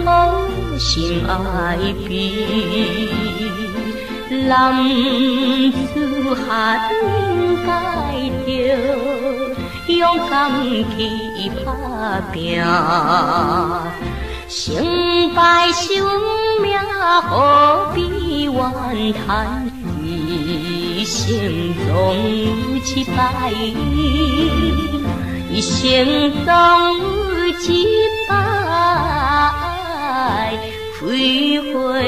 好心爱比，男子汉应该着勇敢去打拼，成败是运命，何必怨叹？一生总有失败，一生总有失败，开花的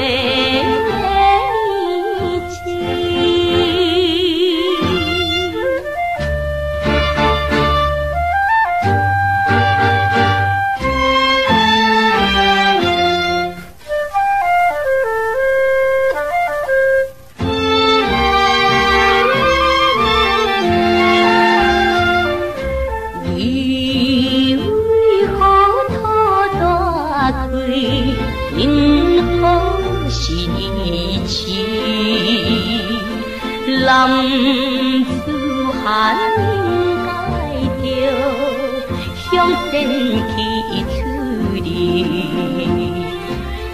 男子汉应该着向前去处理，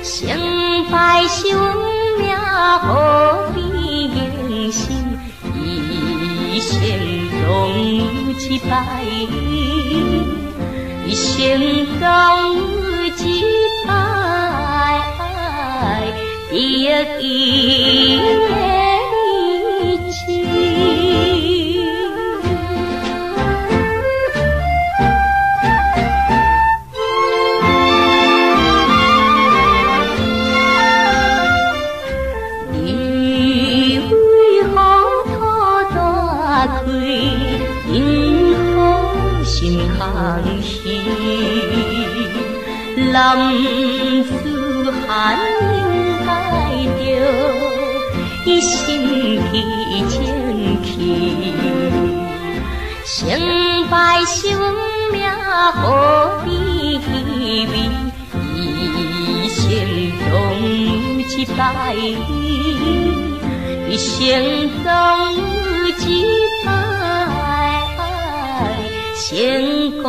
成败是运命，何必硬心？一生总有失败，一生总有失败，得意的。你为何土大开，因何心空虚？男子汉应该着一心去争取，成败是运命，何必虚伪？一生总有失败，一生总有失败，成功。